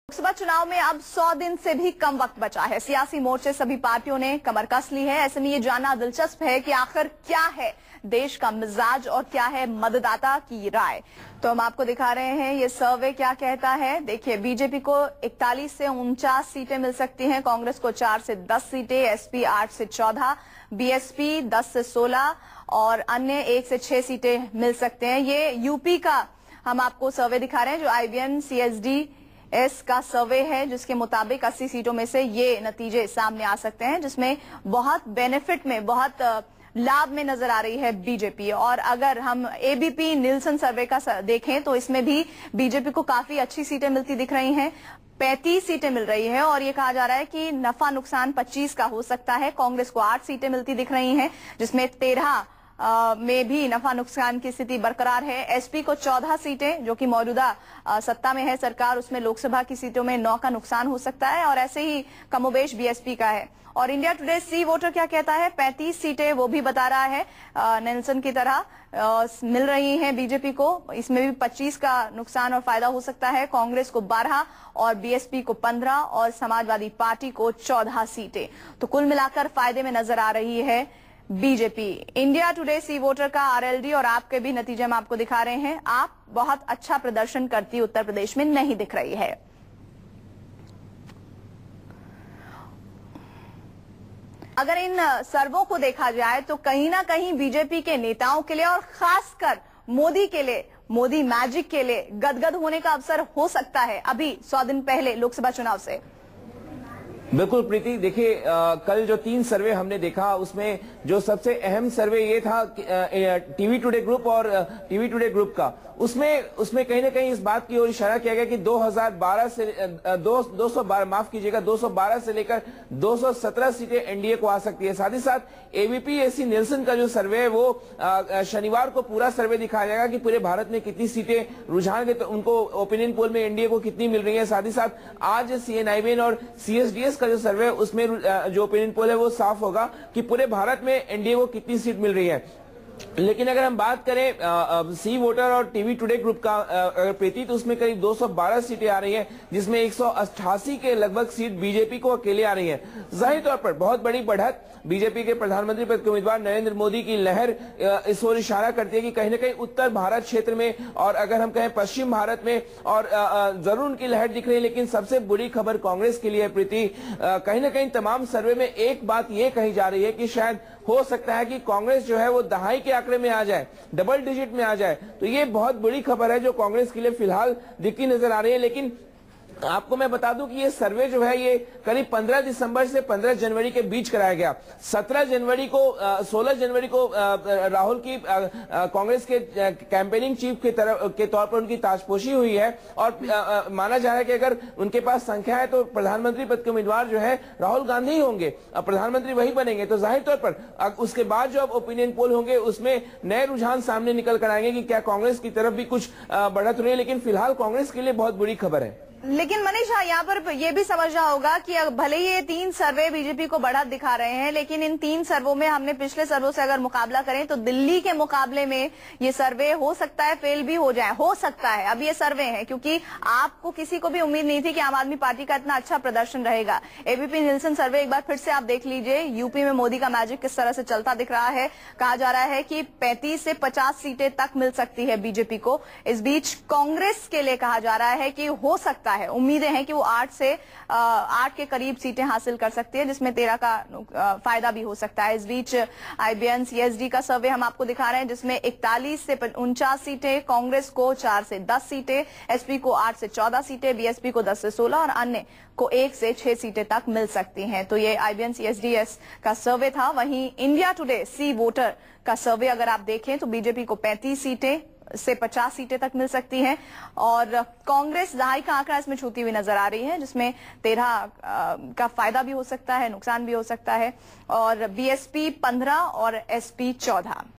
लोकसभा चुनाव में अब 100 दिन से भी कम वक्त बचा है। सियासी मोर्चे सभी पार्टियों ने कमर कस ली है। ऐसे में ये जानना दिलचस्प है कि आखिर क्या है देश का मिजाज और क्या है मतदाता की राय। तो हम आपको दिखा रहे हैं ये सर्वे क्या कहता है। देखिए, बीजेपी को 41 से 49 सीटें मिल सकती हैं, कांग्रेस को 4 से 10 सीटें, एसपी 8 से 14, बीएसपी 10 से 16 और अन्य 1 से 6 सीटें मिल सकते हैं। ये यूपी का हम आपको सर्वे दिखा रहे हैं जो IBN CSDS का सर्वे है, जिसके मुताबिक 80 सीटों में से ये नतीजे सामने आ सकते हैं, जिसमें बहुत बेनिफिट में, बहुत लाभ में नजर आ रही है बीजेपी। और अगर हम ABP निल्सन सर्वे का देखें तो इसमें भी बीजेपी को काफी अच्छी सीटें मिलती दिख रही हैं। 35 सीटें मिल रही है और ये कहा जा रहा है कि नफा नुकसान 25 का हो सकता है। कांग्रेस को 8 सीटें मिलती दिख रही हैं, जिसमें 13 में भी नफा नुकसान की स्थिति बरकरार है। एसपी को 14 सीटें, जो कि मौजूदा सत्ता में है सरकार, उसमें लोकसभा की सीटों में 9 का नुकसान हो सकता है और ऐसे ही कमोबेश बीएसपी का है। और इंडिया टुडे सी वोटर क्या कहता है, 35 सीटें वो भी बता रहा है नेल्सन की तरह मिल रही हैं बीजेपी को। इसमें भी 25 का नुकसान और फायदा हो सकता है। कांग्रेस को 12 और बीएसपी को 15 और समाजवादी पार्टी को 14 सीटें। तो कुल मिलाकर फायदे में नजर आ रही है बीजेपी। इंडिया टुडे सी वोटर का RLD और आपके भी नतीजे हम आपको दिखा रहे हैं। आप बहुत अच्छा प्रदर्शन करती उत्तर प्रदेश में नहीं दिख रही है। अगर इन सर्वों को देखा जाए तो कहीं ना कहीं बीजेपी के नेताओं के लिए और खासकर मोदी के लिए, मोदी मैजिक के लिए गदगद होने का अवसर हो सकता है अभी 100 दिन पहले लोकसभा चुनाव से। बिल्कुल प्रीति, देखिए कल जो 3 सर्वे हमने देखा उसमें जो सबसे अहम सर्वे ये था टीवी टुडे ग्रुप और टीवी टुडे ग्रुप का, उसमें कहीं ना कहीं इस बात की ओर इशारा किया गया कि 2012 से 212 से लेकर 217 सीटें एनडीए को आ सकती है। साथ ही साथ ABP निल्सन का जो सर्वे है वो शनिवार को पूरा सर्वे दिखाया जाएगा कि पूरे भारत में कितनी सीटें रुझान के, तो उनको ओपिनियन पोल में एनडीए को कितनी मिल रही है। साथ ही साथ आज CNIBN और CSDS का जो सर्वे है उसमें जो ओपिनियन पोल है वो साफ होगा कि पूरे भारत में एनडीए को कितनी सीट मिल रही है। लेकिन अगर हम बात करें सी वोटर और टीवी टुडे ग्रुप का अगर प्रीति, तो उसमें करीब 212 सीटें आ रही हैं, जिसमें 188 के लगभग सीट बीजेपी को अकेले आ रही हैं। जाहिर तौर पर बहुत बड़ी बढ़त बीजेपी के प्रधानमंत्री पद के उम्मीदवार नरेंद्र मोदी की लहर इस ओर इशारा करती है कि कहीं न कहीं उत्तर भारत क्षेत्र में और अगर हम कहें पश्चिम भारत में और जरूर उनकी लहर दिख रही है। लेकिन सबसे बुरी खबर कांग्रेस के लिए है प्रीति, कहीं न कहीं तमाम सर्वे में एक बात ये कही जा रही है कि शायद हो सकता है कि कांग्रेस जो है वो दहाई के आंकड़े में आ जाए, डबल डिजिट में आ जाए। तो ये बहुत बड़ी खबर है जो कांग्रेस के लिए फिलहाल दिखती नजर आ रही है। लेकिन आपको मैं बता दूं कि ये सर्वे जो है ये करीब 15 दिसंबर से 15 जनवरी के बीच कराया गया। 16 जनवरी को राहुल की कांग्रेस के कैंपेनिंग चीफ के तौर पर उनकी ताजपोशी हुई है और माना जा रहा है कि अगर उनके पास संख्या है तो प्रधानमंत्री पद के उम्मीदवार जो है राहुल गांधी ही होंगे और प्रधानमंत्री वही बनेंगे। तो जाहिर तौर पर उसके बाद जो अब ओपिनियन पोल होंगे उसमें नए रुझान सामने निकल कर आएंगे कि क्या कांग्रेस की तरफ भी कुछ बढ़त रही है। लेकिन फिलहाल कांग्रेस के लिए बहुत बुरी खबर है। लेकिन मनीष, यहाँ पर यह भी समझना होगा कि भले ही ये 3 सर्वे बीजेपी को बढ़त दिखा रहे हैं, लेकिन इन 3 सर्वों में हमने पिछले सर्वों से अगर मुकाबला करें तो दिल्ली के मुकाबले में ये सर्वे हो सकता है फेल भी हो जाए, हो सकता है। अब ये सर्वे है क्योंकि आपको किसी को भी उम्मीद नहीं थी कि आम आदमी पार्टी का इतना अच्छा प्रदर्शन रहेगा। ABP निल्सन सर्वे एक बार फिर से आप देख लीजिए, यूपी में मोदी का मैजिक किस तरह से चलता दिख रहा है। कहा जा रहा है कि 35 से 50 सीटें तक मिल सकती है बीजेपी को। इस बीच कांग्रेस के लिए कहा जा रहा है कि हो सकता है, उम्मीदें हैं कि वो 8 के करीब सीटें हासिल कर सकती है, जिसमें 13 का फायदा भी हो सकता है। इस बीच IBN CSD का सर्वे हम आपको दिखा रहे हैं, जिसमें 41 से 49 सीटें, कांग्रेस को 4 से 10 सीटें, एसपी को 8 से 14 सीटें, बीएसपी को 10 से 16 और अन्य को 1 से 6 सीटें तक मिल सकती हैं। तो ये IBN CSDS का सर्वे था। वहीं इंडिया टुडे सी वोटर का सर्वे अगर आप देखें तो बीजेपी को 35 सीटें से 50 सीटें तक मिल सकती हैं और कांग्रेस दहाई का आंकड़ा इसमें छूती हुई नजर आ रही है, जिसमें 13 का फायदा भी हो सकता है, नुकसान भी हो सकता है और बीएसपी 15 और एसपी 14।